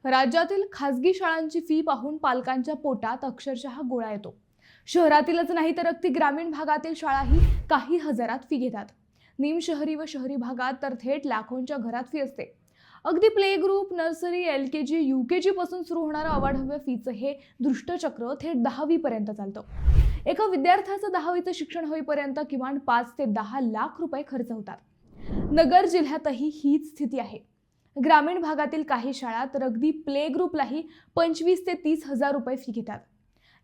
राज्यातील खासगी शाळांची फी पाहून पालकांच्या पोटात अक्षरशः गोळा येतो। शहरातीलच नाही तर अगदी ग्रामीण भागातील शाळाही काही हजारात फी घेतात। निमशहरी व शहरी भागात तर थेट लाखोंच्या घरात फी असते। अगदी play group, nursery, LKG, UKG पासून सुरू होणारं अवाढव्य फीचं हे दुष्टचक्र थेट 10वी पर्यंत चालतं। एका विद्यार्थ्याचं 10वीचं शिक्षण होईपर्यंत किमान 5 ते 10 लाख रुपये खर्च होतात। नगर जिल्ह्यातही हीच स्थिती आहे। ग्रामीण भागातील काही शाळा तर अगदी प्ले ग्रुपलाही 25 ते 30 हजार रुपये फी घेतात।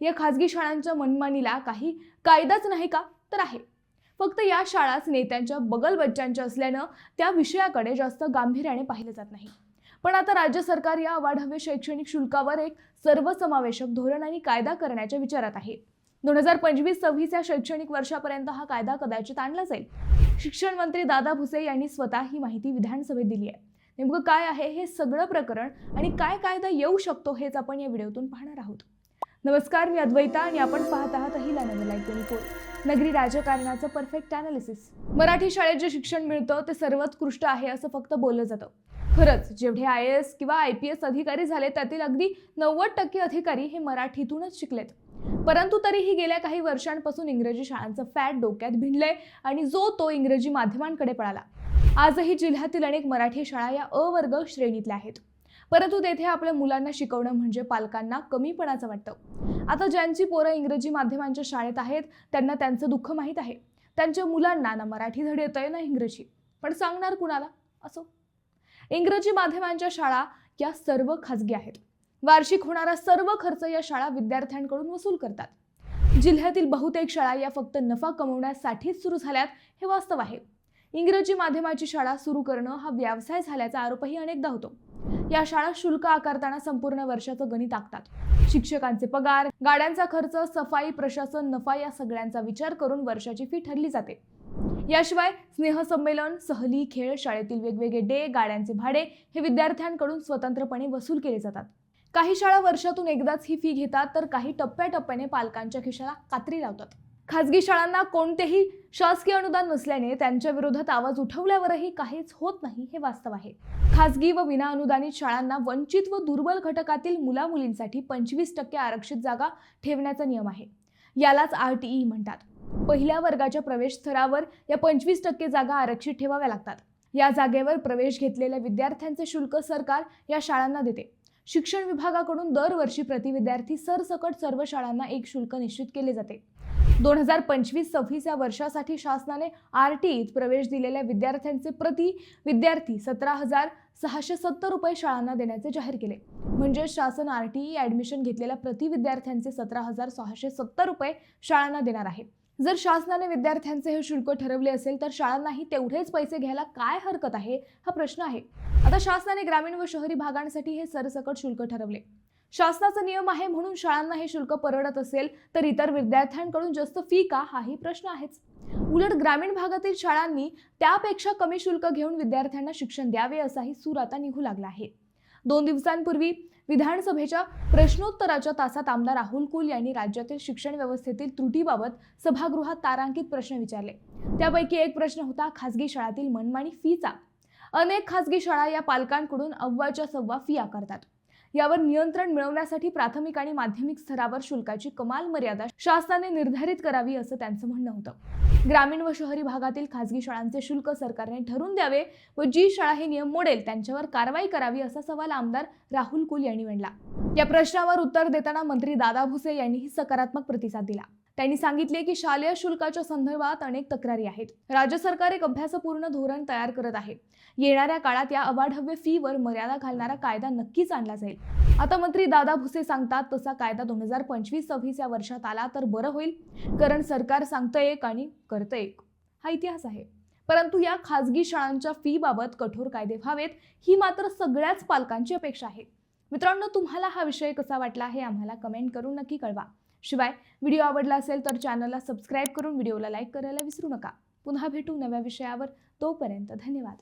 या खासगी शाळांच्या मनमानीला काही कायदाच नाही का? तर आहे। फक्त या शाळाच नेत्यांच्या बगलबच्च्यांच्या असल्यानं त्या विषयाकडे जास्त गांभीर्याने पाहिलं जात नाही। पण आता राज्य सरकार या अवाढव्य शैक्षणिक शुल्कावर एक सर्वसमावेशक धोरण आणि कायदा करण्याच्या विचारात आहे। 2025-26 या शैक्षणिक वर्षापर्यंत हा कायदा कदाचित आणला जाईल। शिक्षण मंत्री दादा भुसे यांनी स्वतः ही माहिती विधानसभेत दिली आहे। नेमकं काय आहे हे सगळं प्रकरण आणि काय कायदा येऊ शकतो हेच आपण या व्हिडिओतून पाहणार आहोत। नमस्कार, मी अद्वैता आणि आपण पाहत आहात अहिला नगर लाईव्ह 24, नगरी राजकारणाचं परफेक्ट अनालिसिस। मराठी शाळेत जे शिक्षण मिळतं ते सर्वोत्कृष्ट आहे असं फक्त बोललं जातं। खरंच जेवढे IAS किंवा IPS अधिकारी झाले त्यातील अगदी 90% अधिकारी हे मराठीतूनच शिकलेत। परंतु तरीही गेल्या काही वर्षांपासून इंग्रजी शाळांचं फॅट डोक्यात भिनलंय आणि जो तो इंग्रजी माध्यमांकडे पळाला। आजही जिल्ह्यातील अनेक मराठी शाळा या अ वर्ग श्रेणीतल्या आहेत, परंतु तेथे आपल्या मुलांना शिकवणं म्हणजे पालकांना कमीपणाचं वाटतं। आता ज्यांची पोरं इंग्रजी माध्यमांच्या शाळेत आहेत त्यांना त्यांचं दुःख माहीत आहे। त्यांच्या मुलांना ना मराठी धड येतंय ना इंग्रजी, पण सांगणार कुणाला? असो, इंग्रजी माध्यमांच्या शाळा या सर्व खासगी आहेत। वार्षिक होणारा सर्व खर्च या शाळा विद्यार्थ्यांकडून वसूल करतात। जिल्ह्यातील बहुतेक शाळा या फक्त नफा कमवण्यासाठीच सुरू झाल्यात हे वास्तव आहे। इंग्रजी माध्यमाची शाळा सुरू करणं हा व्यवसाय झाल्याचा आरोपही अनेकदा होतो। या शाळा शुल्क आकारताना संपूर्ण वर्षाचं गणित आखतात। शिक्षकांचे पगार, गाड्यांचा खर्च, सफाई, प्रशासन, नफा या सगळ्यांचा विचार करून वर्षाची फी ठरली जाते। याशिवाय स्नेहसंमेलन, सहली, खेळ, शाळेतील वेगवेगळे डे, गाड्यांचे भाडे हे विद्यार्थ्यांकडून स्वतंत्रपणे वसूल केले जातात। काही शाळा वर्षातून एकदाच ही फी घेतात तर काही टप्प्याटप्प्याने पालकांच्या खिशाला कात्री लावतात। खासगी शाळांना कोणतेही शासकीय अनुदान नसल्याने त्यांच्या विरोधात आवाज उठवल्यावरही काहीच होत नाही हे वास्तव आहे। खासगी व विनाअनुदानित शाळांना वंचित व दुर्बल घटकातील मुलामुलींसाठी 25% आरक्षित जागा ठेवण्याचा नियम आहे। यालाच RTE म्हणतात। पहिल्या वर्गाच्या प्रवेश स्तरावर या 25% जागा आरक्षित ठेवाव्या लागतात। या जागेवर प्रवेश घेतलेल्या विद्यार्थ्यांचे शुल्क सरकार या शाळांना देते। शिक्षण विभागाकडून दरवर्षी प्रति विद्यार्थी सरसकट सर्व शाळांना एक शुल्क निश्चित केले जाते। 2025-26 या वर्षासाठी शासनाने RTEत प्रवेश दिलेल्या विद्यार्थ्यांचे प्रति विद्यार्थी 17,670 रुपये शाळांना देण्याचे जाहीर केले। म्हणजे शासन RTE ऍडमिशन घेतलेल्या प्रति विद्यार्थ्यांचे 17,670 रुपये शाळांना देणार आहे। जर शासनाने विद्यार्थ्यांचे हे शुल्क ठरवले असेल तर शाळांनाही तेवढेच पैसे घ्यायला काय हरकत आहे हा प्रश्न आहे। आता शासनाने ग्रामीण व शहरी भागांसाठी हे सरसकट शुल्क ठरवले। शासनाचा नियम आहे म्हणून शाळांना हे शुल्क परवडत असेल तर इतर विद्यार्थ्यांकडून जास्त फी का हाही प्रश्न आहेच। उलट ग्रामीण भागातील शाळांनी त्यापेक्षा कमी शुल्क घेऊन विद्यार्थ्यांना शिक्षण द्यावे असाही सूर आता निघू लागला आहे। 2 दिवसांपूर्वी विधानसभेच्या प्रश्नोत्तराच्या तासात आमदार राहुल कुल यांनी राज्यातील शिक्षण व्यवस्थेतील त्रुटीबाबत सभागृहात तारांकित प्रश्न विचारले। त्यापैकी एक प्रश्न होता खासगी शाळांतील मनमानी फीचा। अनेक खासगी शाळा या पालकांकडून अव्वाच्या सव्वा फी आकारतात। यावर नियंत्रण मिळवण्यासाठी प्राथमिक आणि माध्यमिक स्तरावर शुल्काची कमाल मर्यादा शासनाने निर्धारित करावी असं त्यांचं म्हणणं होतं। ग्रामीण व शहरी भागातील खासगी शाळांचे शुल्क सरकारने ठरवून द्यावे व जी शाळा हे नियम मोडेल त्यांच्यावर कारवाई करावी असा सवाल आमदार राहुल कुल यांनी मांडला। या प्रश्नावर उत्तर देताना मंत्री दादा भुसे यांनीही सकारात्मक प्रतिसाद दिला। त्यांनी सांगितले की शालेय शुल्काच्या संदर्भात अनेक तक्रारी आहेत। राज्य सरकार एक अभ्यासपूर्ण धोरण तयार करत आहे। येणाऱ्या काळात या अवाढव्य फीवर मर्यादा घालणारा कायदा नक्कीच आणला जाईल। आता मंत्री दादा भुसे सांगतात तसा कायदा 2025-26 या वर्षात आला तर बरं होईल, कारण सरकार सांगतं एक आणि करतं एक हा इतिहास आहे। परंतु या खासगी शाळांच्या फी बाबत कठोर कायदे व्हावेत ही मात्र सगळ्याच पालकांची अपेक्षा आहे। मित्रांनो, तुम्हाला हा विषय कसा वाटला हे आम्हाला कमेंट करून नक्की कळवा। शिवाय व्हिडिओ आवडला असेल तर चॅनलला सबस्क्राईब करून व्हिडिओला लाईक करायला विसरू नका। पुन्हा भेटू नव्या विषयावर, तोपर्यंत धन्यवाद।